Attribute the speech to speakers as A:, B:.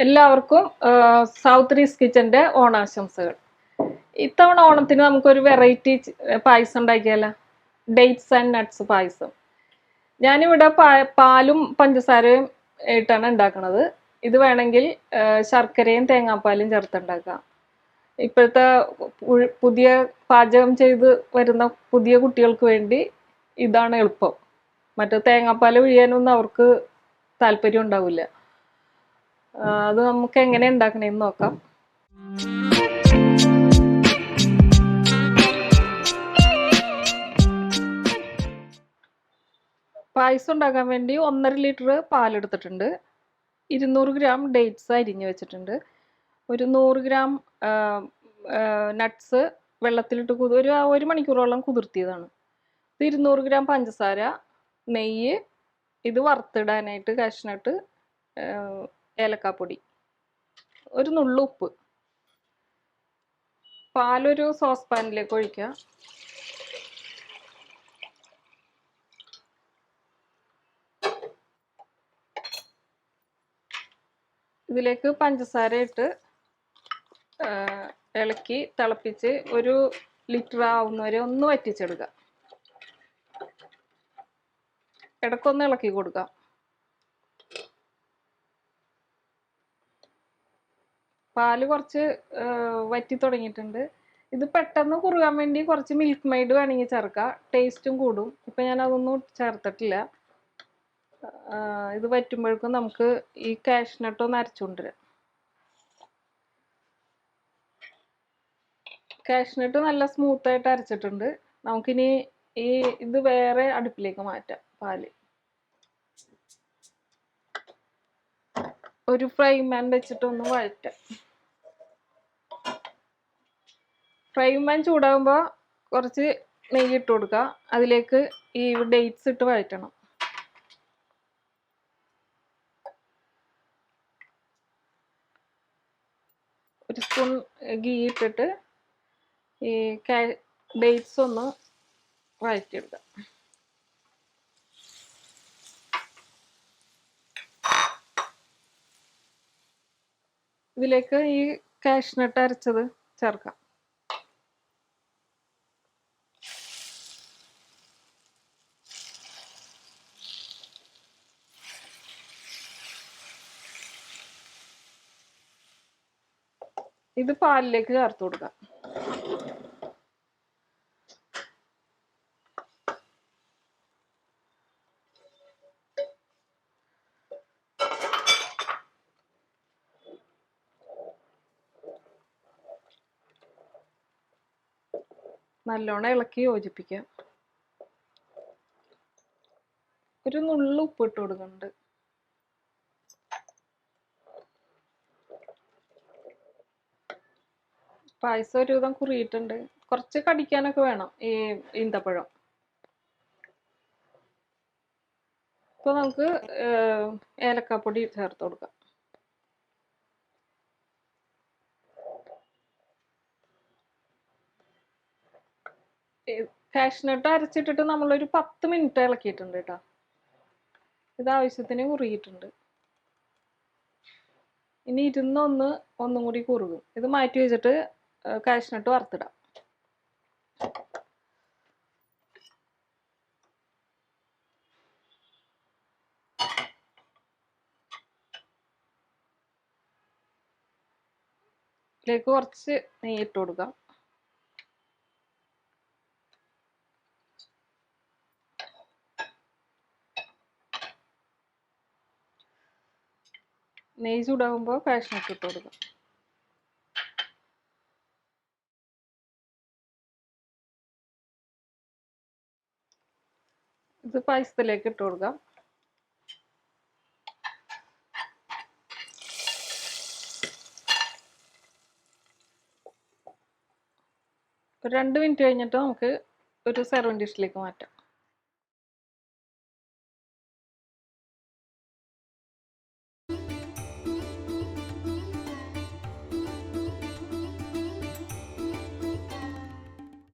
A: എല്ലാവർക്കും south east കിച്ചന്റെ ഓണാശംസകൾ. ഇത്തവണ ഓണത്തിന് നമുക്കൊരു വെറൈറ്റി പായസം ഉണ്ടാക്കിയാലോ? Dates and nuts payasam. ഞാനിവിടെ പാലും പഞ്ചസാരയും ആയിട്ടാണ് ഉണ്ടാക്കുന്നത്. ഇത് വേണമെങ്കിൽ ശർക്കരയും തേങ്ങാപ്പാലും ചേർത്തുണ്ടാക്കാം. ഇപ്പോഴത്തെ പുതിയ പാചകം ചെയ്ത് വരുന്ന പുതിയ കുട്ടികൾക്ക് വേണ്ടി ഇതാണ് എളുപ്പം. മറ്റേ തേങ്ങാപ്പാൽ പിഴിയാനൊന്നും അവർക്ക് താല്പര്യം ഉണ്ടാവില്ല. അത് നമുക്ക് എങ്ങനെ ഉണ്ടാക്കണേന്ന് നോക്കാം. പായസം ഉണ്ടാക്കാൻ വേണ്ടി 1.5 ലിറ്റർ പാലെടുത്തിട്ടുണ്ട്. 200 ഗ്രാം ഡേറ്റ്സ് അരിഞ്ഞു വെച്ചിട്ടുണ്ട്. ഒരു 100 ഗ്രാം നട്ട്സ് വെള്ളത്തിലിട്ട് ഒരു മണിക്കൂറോളം കുതിർത്തിയതാണ്. 200 ഗ്രാം പഞ്ചസാര, നെയ്യ്, ഇത് വറുത്തിടാനായിട്ട് കാഷ്നട്ട്, ഏലക്കാപ്പൊടി, ഒരു നുള്ളു ഉപ്പ്. പാലൊരു സോസ് പാനിലേക്ക് ഒഴിക്കുക. ഇതിലേക്ക് പഞ്ചസാര ഇട്ട് ഇളക്കി തിളപ്പിച്ച് 1 ലിറ്റർ ആവുന്നവരെ ഒന്ന് വറ്റിച്ചെടുക്കുക. ഇടയ്ക്കൊന്ന് ഇളക്കി കൊടുക്കാം. പാല് കുറച്ച് വറ്റി തുടങ്ങിയിട്ടുണ്ട്. ഇത് പെട്ടെന്ന് കുറുകാൻ വേണ്ടി കുറച്ച് മിൽക്ക് മെയ്ഡ് വേണമെങ്കിൽ ചേർക്കാം, ടേസ്റ്റും കൂടും. ഇപ്പം ഞാൻ അതൊന്നും ചേർത്തിട്ടില്ല. ഇത് വറ്റുമ്പോഴേക്കും നമുക്ക് ഈ കാഷ്നട്ട് ഒന്ന് അരച്ചുകൊണ്ടുവരാം. കാഷ്നട്ട് നല്ല സ്മൂത്തായിട്ട് അരച്ചിട്ടുണ്ട്. നമുക്കിനി ഇത് വേറെ അടുപ്പിലേക്ക് മാറ്റാം. പാല് ഒരു ഫ്രൈ പാൻ വെച്ചിട്ടൊന്ന് വഴറ്റാം. ഫ്രൈ പാൻ ചൂടാകുമ്പോൾ കുറച്ച് നെയ്യ് ഇട്ട് കൊടുക്കുക. അതിലേക്ക് ഈ ഡേറ്റ്സ് ഇട്ട് വഴറ്റണം. ഒരു സ്പൂൺ ഗീ ഇട്ടിട്ട് ഈ ഡേറ്റ്സ് ഒന്ന് വഴറ്റിയെടുക്കുക. ഇതിലേക്ക് ഈ കാഷ്നട്ട് അരച്ചത് ചേർക്കാം. ഇത് പാലിലേക്ക് ചേർത്ത് കൊടുക്കാം. നല്ലോണം ഇളക്കി യോജിപ്പിക്കാം. ഒരു നുള്ളു ഉപ്പ് ഇട്ട് കൊടുക്കുന്നുണ്ട്. പായസം ഒരുവിധം കുറിയിട്ടുണ്ട്. കുറച്ച് കടിക്കാനൊക്കെ വേണം ഈ ഈന്തപ്പഴം. ഇപ്പൊ നമുക്ക് ഏലക്കാപ്പൊടി ചേർത്ത് കൊടുക്കാം. കാഷ്നട്ട് അരച്ചിട്ടിട്ട് നമ്മളൊരു 10 മിനിറ്റ് ഇളക്കിയിട്ടുണ്ട് കേട്ടോ. ഇത് ആവശ്യത്തിന് കുറുകിയിട്ടുണ്ട്. ഇനി ഒന്നും കൂടി കുറുകും. ഇത് മാറ്റി വെച്ചിട്ട് കാഷ്നട്ട് വറുത്തിടാം. ഇതിലേക്ക് കുറച്ച് നെയ്യ് ഇട്ട് കൊടുക്കാം. നെയ്യ് ചൂടാകുമ്പോൾ കാഷ്നട്ട് ഇട്ട് കൊടുക്കാം. ഇത് പായസത്തിലേക്ക് ഇട്ട് കൊടുക്കാം. ഒരു 2 മിനിറ്റ് കഴിഞ്ഞിട്ട് നമുക്ക് ഒരു സെർവിങ് ഡിഷിലേക്ക് മാറ്റാം.